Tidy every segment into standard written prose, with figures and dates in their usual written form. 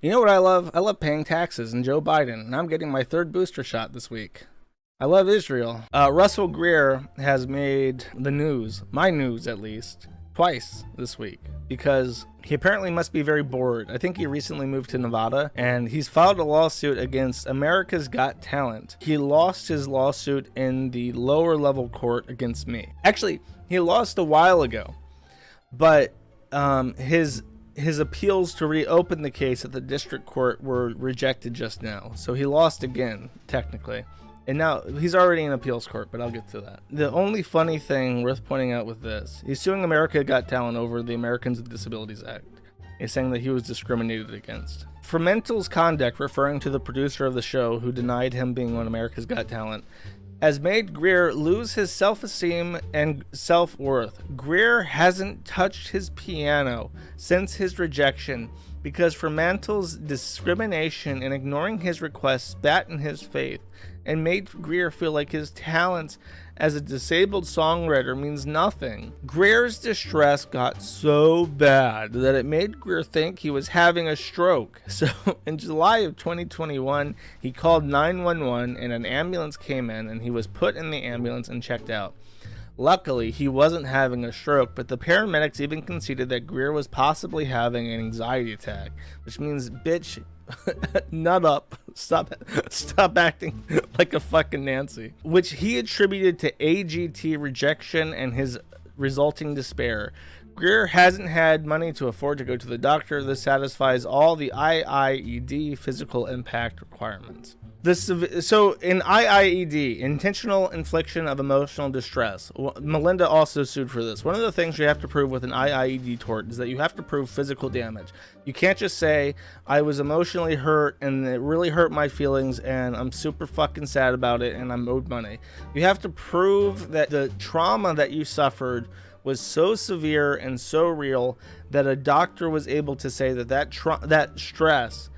You know what I love? I love paying taxes and Joe Biden, and I'm getting my 3rd booster shot this week. I love Israel. Russell Greer has made the news, my news at least, twice this week because he apparently must be very bored. I think he recently moved to Nevada and he's filed a lawsuit against America's Got Talent. He lost his lawsuit in the lower level court against me. Actually, he lost a while ago, but his appeals to reopen the case at the district court were rejected just now. So he lost again, technically. And now he's already in appeals court, but I'll get to that. The only funny thing worth pointing out with this, he's suing America Got Talent over the Americans with Disabilities Act. He's saying that he was discriminated against. Fremantl's conduct, referring to the producer of the show who denied him being on America's Got Talent, has made Greer lose his self-esteem and self-worth. Greer hasn't touched his piano since his rejection because Fremantle's discrimination and ignoring his requests spat in his face and made Greer feel like his talents as a disabled songwriter means nothing. Greer's distress got so bad that it made Greer think he was having a stroke. So in July of 2021, he called 911 and an ambulance came in and he was put in the ambulance and checked out. Luckily, he wasn't having a stroke, but the paramedics even conceded that Greer was possibly having an anxiety attack, which means, bitch, nut up. Stop acting like a fucking Nancy. Which he attributed to AGT rejection and his resulting despair. Greer hasn't had money to afford to go to the doctor. This satisfies all the IIED physical impact requirements. So in IIED, intentional infliction of emotional distress, Melinda also sued for this. One of the things you have to prove with an IIED tort is that you have to prove physical damage. You can't just say, I was emotionally hurt and it really hurt my feelings and I'm super fucking sad about it and I'm owed money. You have to prove that the trauma that you suffered was so severe and so real that a doctor was able to say that stress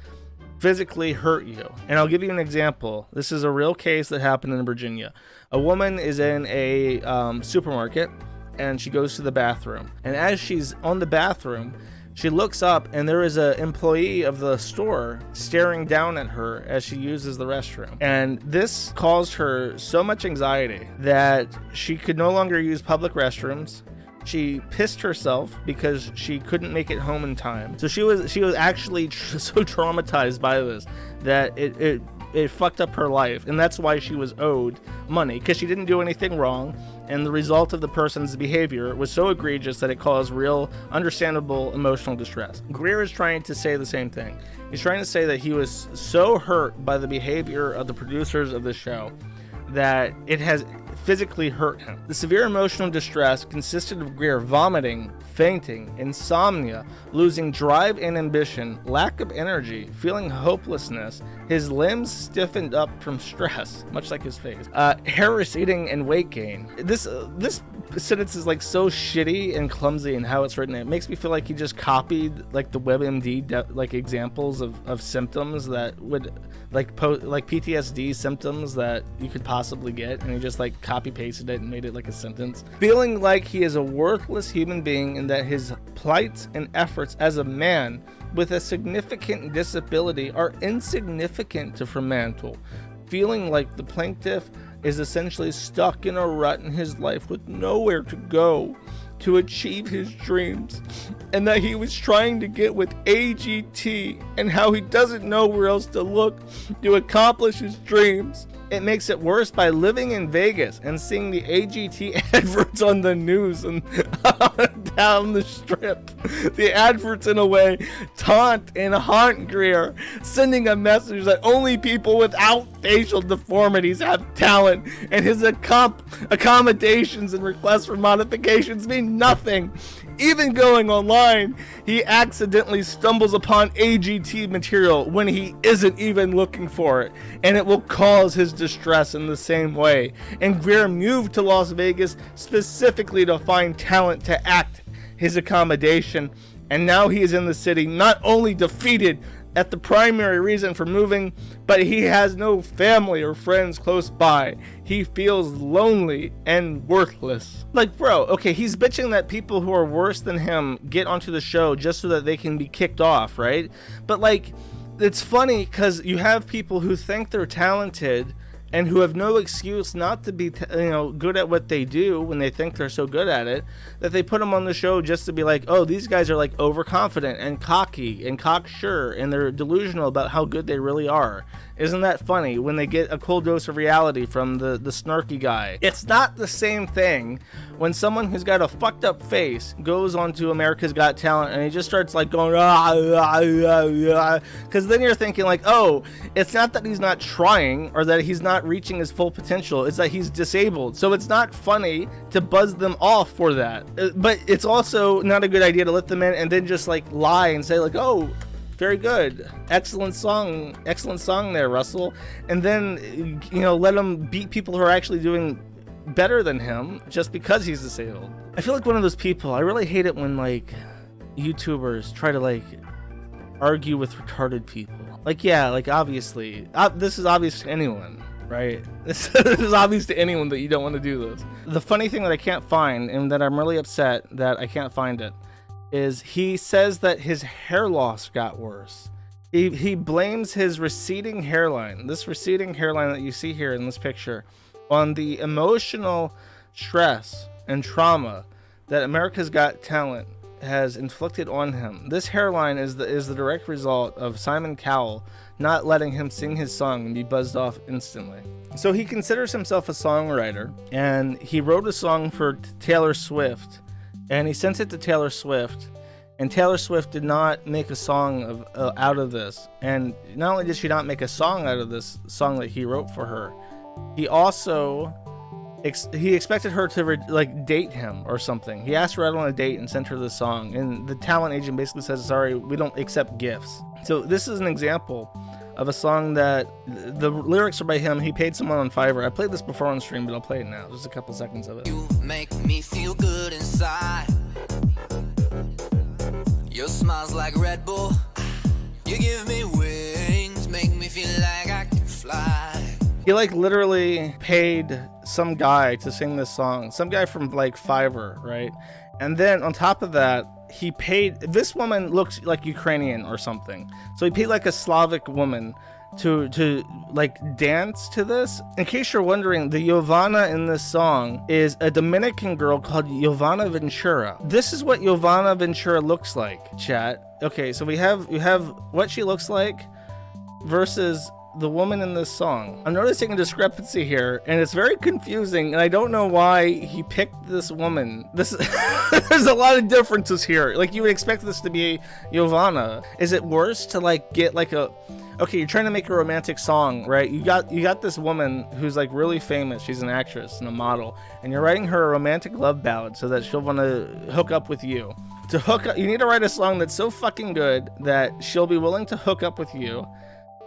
physically hurt you. And I'll give you an example. This is a real case that happened in Virginia. A woman is in a supermarket and she goes to the bathroom. And as she's on the bathroom, she looks up and there is an employee of the store staring down at her as she uses the restroom. And this caused her so much anxiety that she could no longer use public restrooms. She pissed herself because she couldn't make it home in time. So she was actually so traumatized by this that it fucked up her life, and that's why she was owed money, because she didn't do anything wrong, and the result of the person's behavior was so egregious that it caused real, understandable emotional distress. Greer is trying to say the same thing. He's trying to say that he was so hurt by the behavior of the producers of the show that it has physically hurt him. The severe emotional distress consisted of Greer vomiting, fainting, insomnia, losing drive and ambition, lack of energy, feeling hopelessness, his limbs stiffened up from stress, much like his face, hair receding, and weight gain. This sentence is like so shitty and clumsy in how it's written. It makes me feel like he just copied like the WebMD like examples of symptoms that would like PTSD symptoms that you could possibly get, and he just like copy pasted it and made it like a sentence. Feeling like he is a worthless human being and that his plights and efforts as a man with a significant disability are insignificant to Fremantle. Feeling like the plaintiff is essentially stuck in a rut in his life with nowhere to go to achieve his dreams, and that he was trying to get with AGT and how he doesn't know where else to look to accomplish his dreams. It makes it worse by living in Vegas and seeing the AGT adverts on the news and down the strip. The adverts, in a way, taunt and haunt Greer, sending a message that only people without facial deformities have talent, and his accommodations and requests for modifications mean nothing. Even going online, he accidentally stumbles upon AGT material when he isn't even looking for it, and it will cause his distress in the same way. And Greer moved to Las Vegas specifically to find talent to act his accommodation, and now he is in the city not only defeated at the primary reason for moving, but he has no family or friends close by. He feels lonely and worthless. Like, bro, okay, he's bitching that people who are worse than him get onto the show just so that they can be kicked off, right? But like, it's funny because you have people who think they're talented and who have no excuse not to be, good at what they do when they think they're so good at it, that they put them on the show just to be like, oh, these guys are like overconfident and cocky and cocksure, and they're delusional about how good they really are. Isn't that funny when they get a cold dose of reality from the snarky guy? It's not the same thing when someone who's got a fucked up face goes onto America's Got Talent and he just starts like going, because then you're thinking like, oh, it's not that he's not trying or that he's not reaching his full potential, it's that he's disabled. So it's not funny to buzz them off for that. But it's also not a good idea to let them in and then just like lie and say like, oh, very good, excellent song there, Russell, and then let him beat people who are actually doing better than him just because he's disabled. I feel like one of those people. I really hate it when like YouTubers try to like argue with retarded people. Like, yeah, like obviously this is obvious to anyone, right? This is obvious to anyone that you don't want to do this. The funny thing that I can't find, and that I'm really upset that I can't find it, is he says that his hair loss got worse. He blames his receding hairline, this receding hairline that you see here in this picture, on the emotional stress and trauma that America's Got Talent has inflicted on him. This hairline is the direct result of Simon Cowell not letting him sing his song and be buzzed off instantly. So he considers himself a songwriter, and he wrote a song for Taylor Swift, and he sent it to Taylor Swift, and Taylor Swift did not make a song out of this. And not only did she not make a song out of this song that he wrote for her, he also he expected her to date him or something. He asked her out on a date and sent her the song, and the talent agent basically says, sorry, we don't accept gifts. So this is an example of a song that the lyrics are by him. He paid someone on Fiverr. I played this before on stream, but I'll play it now. Just a couple seconds of it. You make me feel good inside. Your smile's like Red Bull. You give me wings, make me feel like I can fly. He literally paid some guy to sing this song, some guy from Fiverr, right? And then on top of that, he paid, this woman looks like Ukrainian or something, so he paid a Slavic woman to dance to this. In case you're wondering, the Jovana in this song is a Dominican girl called Jovana Ventura. This is what Jovana Ventura looks like, chat. Okay, so we have what she looks like versus the woman in this song. I'm noticing a discrepancy here, and it's very confusing, and I don't know why he picked this woman. There's a lot of differences here. You would expect this to be Jovana. Is it worse to get okay, you're trying to make a romantic song, right? You got this woman who's really famous. She's an actress and a model, and you're writing her a romantic love ballad so that she'll want to hook up with you. To hook up, you need to write a song that's so fucking good that she'll be willing to hook up with you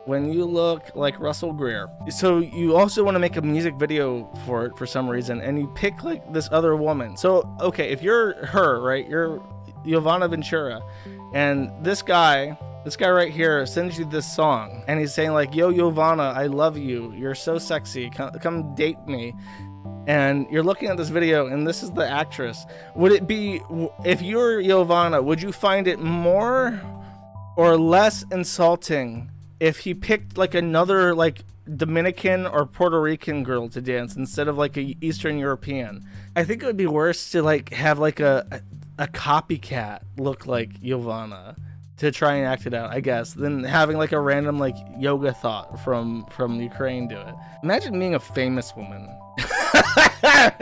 when you look like Russell Greer. So you also want to make a music video for it for some reason, and you pick this other woman. So okay, if you're her, right, you're Jovana Ventura, and this guy right here sends you this song, and he's saying yo, Jovana, I love you, you're so sexy, come date me. And you're looking at this video, and this is the actress. Would it be, if you're Jovana, would you find it more or less insulting if he picked another Dominican or Puerto Rican girl to dance instead of a Eastern European? I think it would be worse to have a copycat look like Jovana to try and act it out, I guess, than having a random yoga thought from Ukraine do it. Imagine being a famous woman.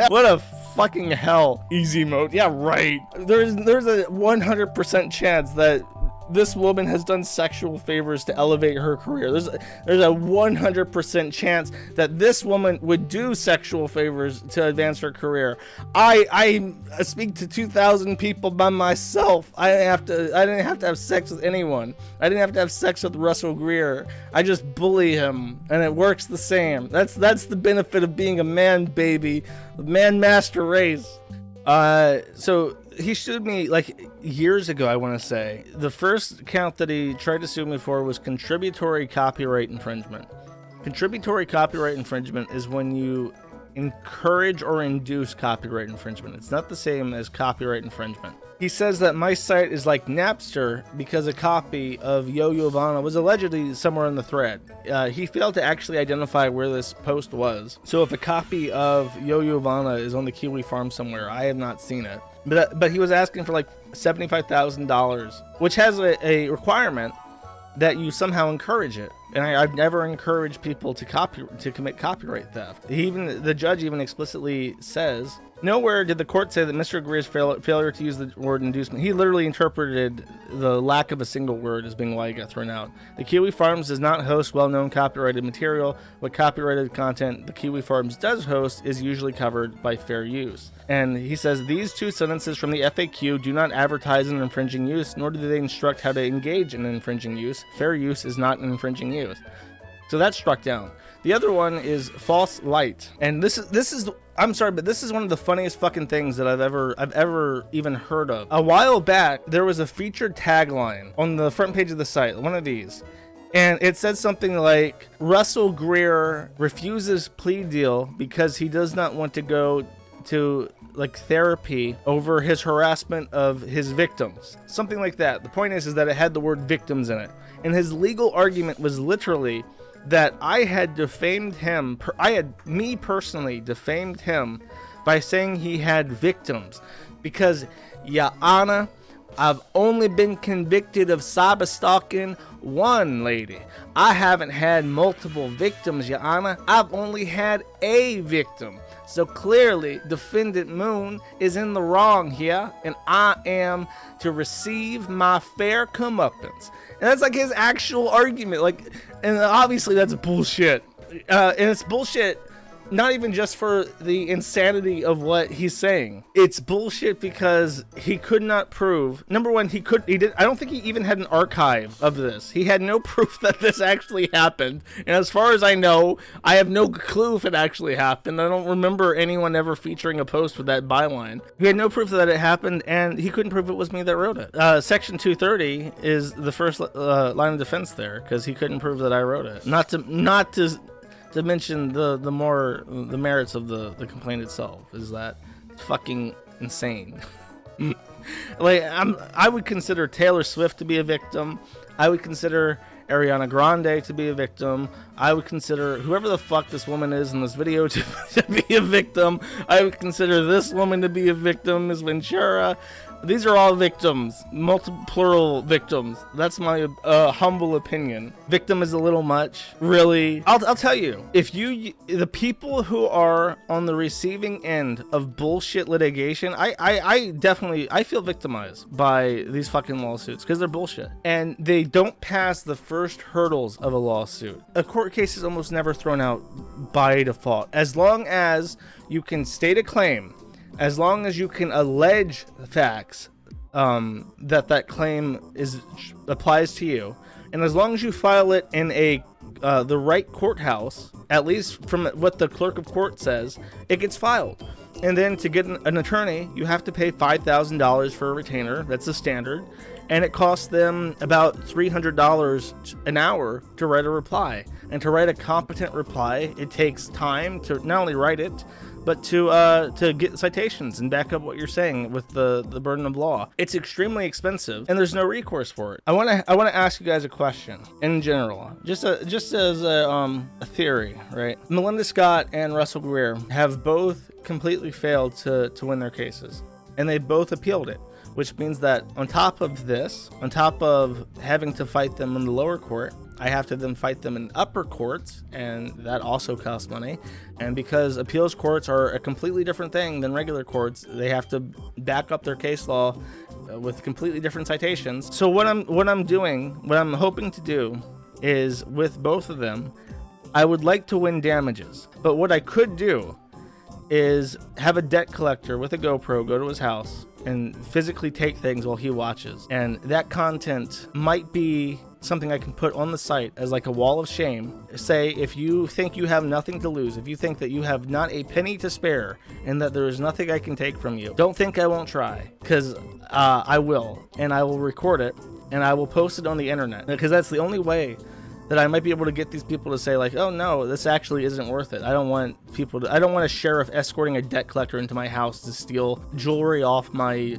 What a fucking hell. Easy mode. Yeah, right. There's a 100% chance that this woman has done sexual favors to elevate her career. There's a 100% chance that this woman would do sexual favors to advance her career. I speak to 2,000 people by myself. I didn't have to have sex with anyone. I didn't have to have sex with Russell Greer. I just bully him, and it works the same. That's the benefit of being a man, baby. The man master race. So he sued me like years ago, I want to say. The first count that he tried to sue me for was contributory copyright infringement. Contributory copyright infringement is when you encourage or induce copyright infringement. It's not the same as copyright infringement. He says that my site is like Napster because a copy of Yo-Yo Vana was allegedly somewhere in the thread. He failed to actually identify where this post was. So if a copy of Yo-Yo Vana is on the Kiwi farm somewhere, I have not seen it. But he was asking for like $75,000, which has a requirement that you somehow encourage it. And I've never encouraged people to commit copyright theft. The judge even explicitly says, nowhere did the court say that Mr. Greer's failure to use the word inducement. He literally interpreted the lack of a single word as being why he got thrown out. The Kiwi Farms does not host well-known copyrighted material. What copyrighted content the Kiwi Farms does host is usually covered by fair use. And he says these two sentences from the FAQ do not advertise an infringing use, nor do they instruct how to engage in infringing use. Fair use is not an infringing use. So that's struck down. The other one is false light. And this is I'm sorry, but this is one of the funniest fucking things that I've ever even heard of. A while back, there was a featured tagline on the front page of the site, one of these. And it said something like, Russell Greer refuses plea deal because he does not want to go to like therapy over his harassment of his victims. Something like that. The point is that it had the word victims in it. And his legal argument was literally that I had defamed him. Me personally defamed him by saying he had victims. Because, Your Honor, I've only been convicted of cyber stalking one lady. I haven't had multiple victims, Your Honor. I've only had a victim. So clearly, Defendant Moon is in the wrong here, and I am to receive my fair comeuppance. And that's like his actual argument. Like, and obviously that's bullshit. And it's bullshit. Not even just for the insanity of what he's saying. It's bullshit because he could not prove. Number one, he did. I don't think he even had an archive of this. He had no proof that this actually happened. And as far as I know, I have no clue if it actually happened. I don't remember anyone ever featuring a post with that byline. He had no proof that it happened, and he couldn't prove it was me that wrote it. Section 230 is the first line of defense there, because he couldn't prove that I wrote it. Not to mention the merits of the complaint itself is that it's fucking insane. Like I would consider Taylor Swift to be a victim. I would consider Ariana Grande to be a victim. I would consider whoever the fuck this woman is in this video to be a victim. I would consider this woman to be a victim, Ms. Ventura. These are all victims, plural victims. That's my humble opinion. Victim is a little much, really. I'll tell you, the people who are on the receiving end of bullshit litigation, I definitely feel victimized by these fucking lawsuits because they're bullshit. And they don't pass the first hurdles of a lawsuit. A court case is almost never thrown out by default. As long as you can state a claim, as long as you can allege facts that claim applies to you, and as long as you file it in the right courthouse, at least from what the clerk of court says, it gets filed. And then to get an attorney, you have to pay $5,000 for a retainer. That's the standard. And it costs them about $300 an hour to write a reply. And to write a competent reply, it takes time to not only write it, but to get citations and back up what you're saying with the burden of law. It's extremely expensive, and there's no recourse for it. I want to ask you guys a question in general, just as a theory, right? Melinda Scott and Russell Greer have both completely failed to win their cases, and they both appealed it, which means that on top of having to fight them in the lower court, I have to then fight them in upper courts, and that also costs money. And because appeals courts are a completely different thing than regular courts, they have to back up their case law with completely different citations. So what I'm hoping to do is, with both of them, I would like to win damages. But what I could do is have a debt collector with a GoPro go to his house and physically take things while he watches. And that content might be something I can put on the site as like a wall of shame. Say, if you think you have nothing to lose, if you think that you have not a penny to spare and that there is nothing I can take from you, don't think I won't try, because I will, and I will record it and I will post it on the internet, because that's the only way that I might be able to get these people to say like, oh no, this actually isn't worth it. I don't want a sheriff escorting a debt collector into my house to steal jewelry off my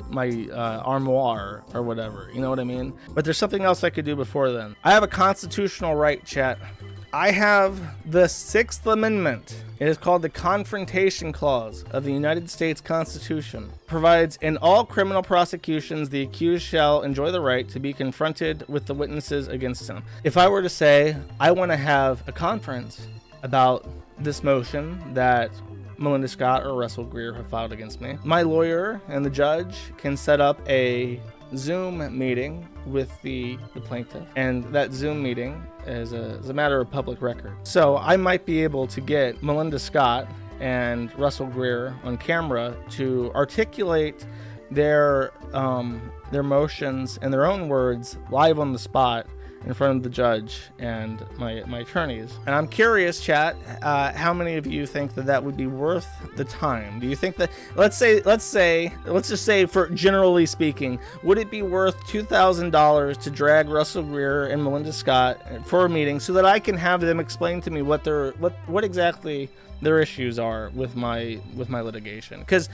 armoire or whatever. You know what I mean? But there's something else I could do before then. I have a constitutional right, chat. I have the 6th Amendment. It is called the Confrontation Clause of the United States Constitution. It provides, in all criminal prosecutions, the accused shall enjoy the right to be confronted with the witnesses against him. If I were to say, I want to have a conference about this motion that Melinda Scott or Russell Greer have filed against me, my lawyer and the judge can set up a Zoom meeting with the plaintiff, and that Zoom meeting is a matter of public record. So I might be able to get Melinda Scott and Russell Greer on camera to articulate their motions in their own words live on the spot in front of the judge and my attorneys. And I'm curious, chat, how many of you think that would be worth the time? Do you think that, let's just say, for generally speaking, would it be worth $2,000 to drag Russell Greer and Melinda Scott for a meeting so that I can have them explain to me what exactly their issues are with my litigation? Because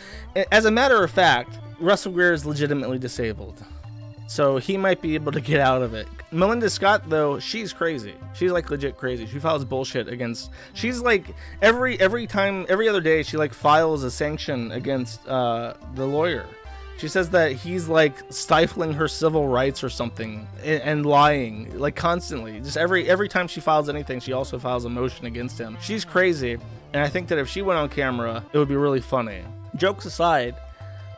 as a matter of fact, Russell Greer is legitimately disabled, so he might be able to get out of it. Melinda Scott, though, she's crazy. She's like legit crazy. She files bullshit against. She's like every other day she like files a sanction against the lawyer. She says that he's like stifling her civil rights or something and lying like constantly. Just every time she files anything, she also files a motion against him. She's crazy, and I think that if she went on camera, it would be really funny. Jokes aside,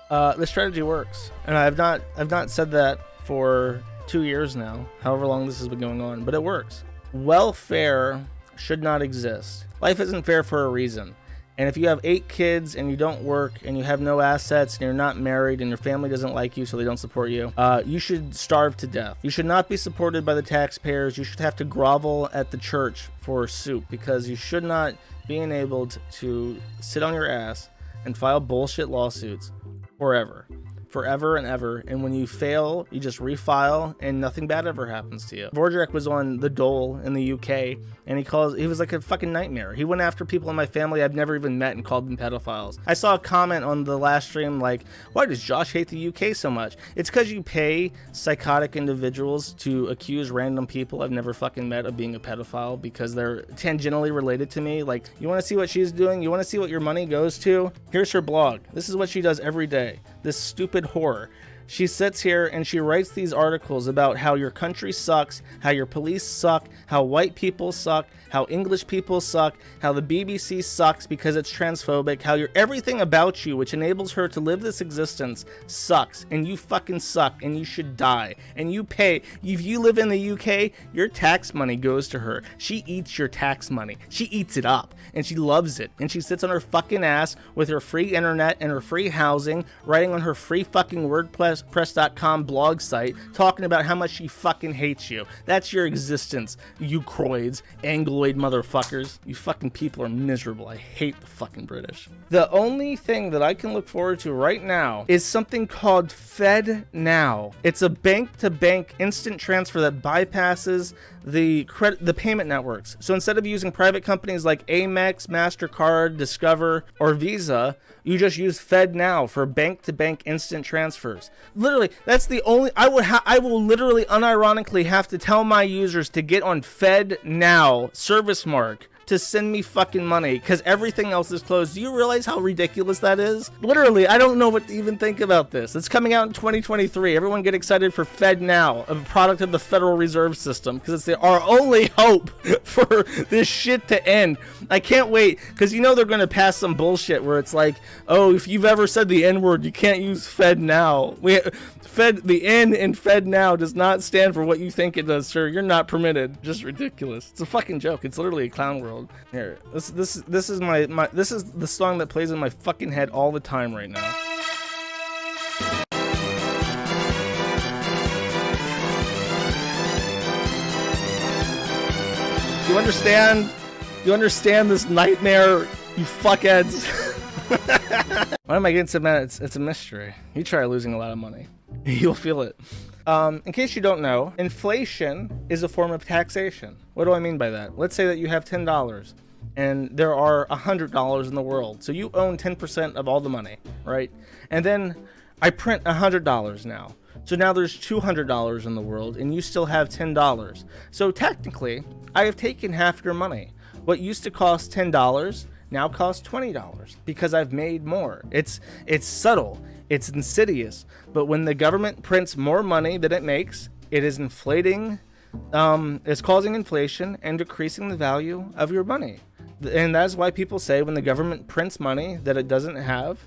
the strategy works, and I've not said that for 2 years now, however long this has been going on, but it works. Welfare should not exist. Life isn't fair for a reason. And if you have 8 kids and you don't work and you have no assets and you're not married and your family doesn't like you so they don't support you, you should starve to death. You should not be supported by the taxpayers. You should have to grovel at the church for soup, because you should not be enabled to sit on your ass and file bullshit lawsuits forever and ever, and when you fail, you just refile and nothing bad ever happens to you. Vordrack was on The Dole in the UK, and he was like a fucking nightmare. He went after people in my family I've never even met and called them pedophiles. I saw a comment on the last stream like, why does Josh hate the UK so much? It's because you pay psychotic individuals to accuse random people I've never fucking met of being a pedophile because they're tangentially related to me. Like, you want to see what she's doing? You want to see what your money goes to? Here's her blog. This is what she does every day. This stupid whore. She sits here and she writes these articles about how your country sucks, how your police suck, how white people suck, how English people suck, how the BBC sucks because it's transphobic, how everything about you, which enables her to live this existence, sucks, and you fucking suck, and you should die. And you pay, if you live in the UK, your tax money goes to her. She eats your tax money. She eats it up, and she loves it. And she sits on her fucking ass with her free internet and her free housing, writing on her free fucking WordPress.com blog site, talking about how much she fucking hates you. That's your existence, you croids, Angloid motherfuckers. You fucking people are miserable. I hate the fucking British. The only thing that I can look forward to right now is something called FedNow. It's a bank-to-bank instant transfer that bypasses the payment networks. So instead of using private companies like Amex, MasterCard, Discover, or Visa, you just use FedNow for bank-to-bank instant transfers. Literally, that's the only... I will literally unironically have to tell my users to get on FedNow service mark to send me fucking money, because everything else is closed. Do you realize how ridiculous that is? Literally, I don't know what to even think about this. It's coming out in 2023. Everyone get excited for FedNow, a product of the Federal Reserve System, because it's our only hope for this shit to end. I can't wait, because you know they're going to pass some bullshit where it's like, oh, if you've ever said the N-word, you can't use FedNow. The N in FedNow does not stand for what you think it does, sir. You're not permitted. Just ridiculous. It's a fucking joke. It's literally a clown world. Here, this is the song that plays in my fucking head all the time right now. You understand? You understand this nightmare, you fuckheads? Why am I getting so mad? It's a mystery. You try losing a lot of money. You'll feel it. In case you don't know, inflation is a form of taxation. What do I mean by that? Let's say that you have $10 and there are $100 in the world. So you own 10% of all the money, right? And then I print $100 now. So now there's $200 in the world and you still have $10. So technically, I have taken half your money. What used to cost $10 now costs $20 because I've made more. It's subtle, it's insidious, but when the government prints more money than it makes, it is inflating, it's causing inflation and decreasing the value of your money. And that's why people say when the government prints money that it doesn't have,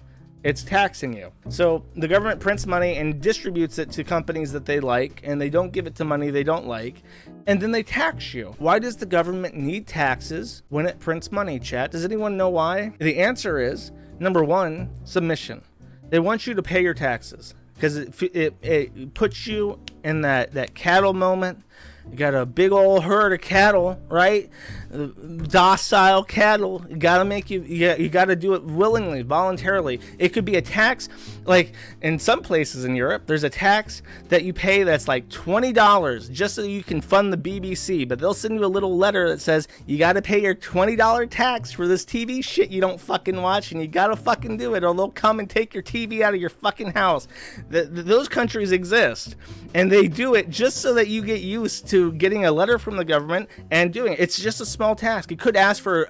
it's taxing you. So the government prints money and distributes it to companies that they like, and they don't give it to money they don't like, and then they tax you. Why does the government need taxes when it prints money, chat? Does anyone know why? The answer is, number one, submission. They want you to pay your taxes because it puts you in that cattle moment. You got a big old herd of cattle, right? Docile cattle. You gotta you gotta do it willingly, voluntarily. It could be a tax, like in some places in Europe, there's a tax that you pay that's like $20 just so you can fund the BBC, but they'll send you a little letter that says you gotta pay your $20 tax for this TV shit you don't fucking watch, and you gotta fucking do it, or they'll come and take your TV out of your fucking house. Those countries exist, and they do it just so that you get used to getting a letter from the government and doing it. It's just a small task. It could ask for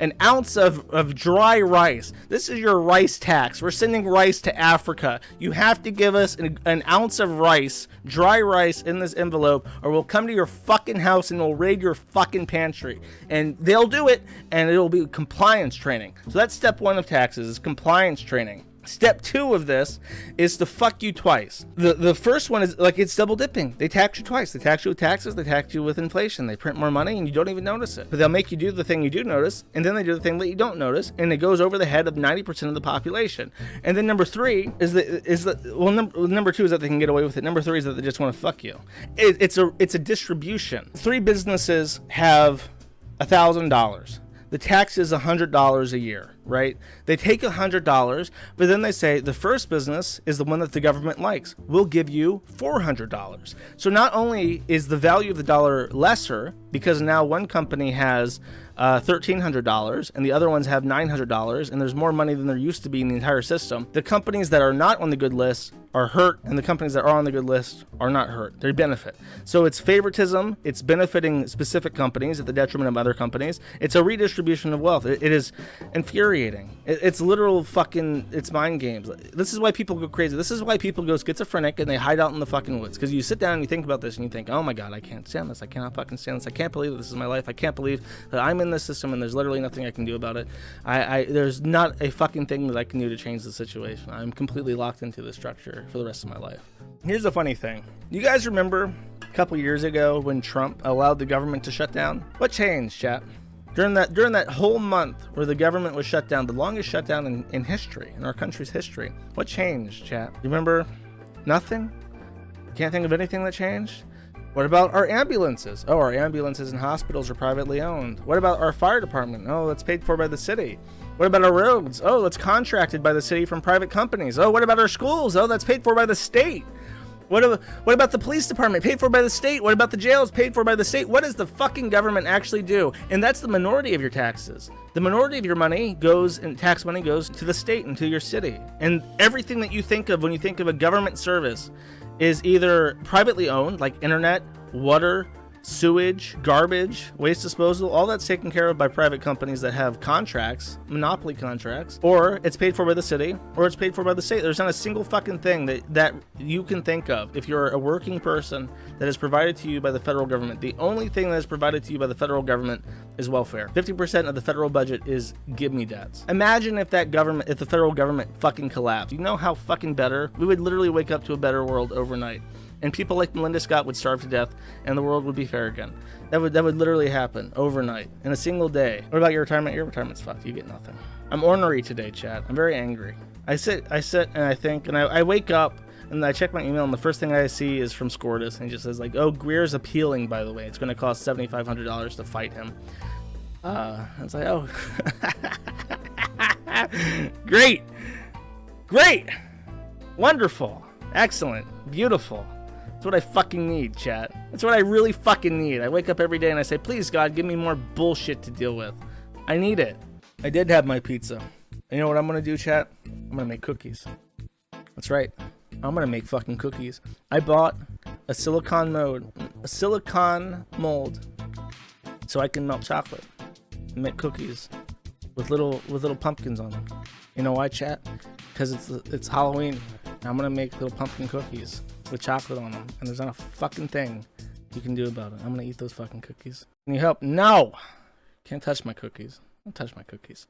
an ounce of dry rice. This is your rice tax. We're sending rice to Africa. You have to give us an ounce of rice, dry rice, in this envelope, or we'll come to your fucking house and we'll raid your fucking pantry. And they'll do it, and it'll be compliance training. So that's step one of taxes, is compliance training. Step two of this is to fuck you twice. The first one is like, it's double dipping. They tax you twice. They tax you with taxes, they tax you with inflation. They print more money and you don't even notice it. But they'll make you do the thing you do notice, and then they do the thing that you don't notice, and it goes over the head of 90% of the population. And then number three number two is that they can get away with it. Number three is that they just want to fuck you. It's a distribution. Three businesses have $1,000. The tax is $100 a year, right? They take $100, but then they say the first business is the one that the government likes. We'll give you $400. So not only is the value of the dollar lesser, because now one company has $1,300 and the other ones have $900, and there's more money than there used to be in the entire system. The companies that are not on the good list are hurt, and the companies that are on the good list are not hurt. They benefit. So it's favoritism. It's benefiting specific companies at the detriment of other companies. It's a redistribution of wealth. It is infuriating. It's literal fucking, it's mind games. This is why people go crazy. This is why people go schizophrenic and they hide out in the fucking woods. Because you sit down and you think about this and you think, oh my God, I can't stand this. I cannot fucking stand this. I can't believe that this is my life. I can't believe that I'm in this system and there's literally nothing I can do about it. There's not a fucking thing that I can do to change the situation. I'm completely locked into the structure for the rest of my life. Here's the funny thing. You guys remember a couple years ago when Trump allowed the government to shut down? What changed, chat? During that whole month where the government was shut down, the longest shutdown in history, in our country's history, what changed, chat? You remember? Nothing? Can't think of anything that changed? What about our ambulances? Oh, our ambulances and hospitals are privately owned. What about our fire department? Oh, that's paid for by the city. What about our roads? Oh, that's contracted by the city from private companies. Oh, what about our schools? Oh, that's paid for by the state. What about the police department? Paid for by the state. What about the jails? Paid for by the state. What does the fucking government actually do? And that's the minority of your taxes. The minority of your money tax money goes to the state and to your city. And everything that you think of when you think of a government service is either privately owned, like internet, water, sewage, garbage, waste disposal, all that's taken care of by private companies that have contracts, monopoly contracts, or it's paid for by the city, or it's paid for by the state. There's not a single fucking thing that you can think of if you're a working person that is provided to you by the federal government. The only thing that is provided to you by the federal government is welfare. 50% of the federal budget is give me debts. Imagine if the federal government fucking collapsed. You know how fucking better? We would literally wake up to a better world overnight. And people like Melinda Scott would starve to death, and the world would be fair again. That would literally happen overnight, in a single day. What about your retirement? Your retirement's fucked. You get nothing. I'm ornery today, chat. I'm very angry. I sit and I think, and I wake up And I check my email, and the first thing I see is from Scortus, and he just says like, "Oh, Greer's appealing, by the way. It's going to cost $7,500 to fight him." I was like, "Oh, great, wonderful, excellent, beautiful." That's what I fucking need, chat. That's what I really fucking need. I wake up every day and I say, "Please, God, give me more bullshit to deal with. I need it." I did have my pizza. You know what I'm going to do, chat? I'm going to make cookies. That's right. I'm going to make fucking cookies. I bought a silicone mold so I can melt chocolate and make cookies with little pumpkins on them. You know why, chat? Because it's Halloween. And I'm going to make little pumpkin cookies with chocolate on them. And there's not a fucking thing you can do about it. I'm going to eat those fucking cookies. Can you help? No! Can't touch my cookies. Don't touch my cookies.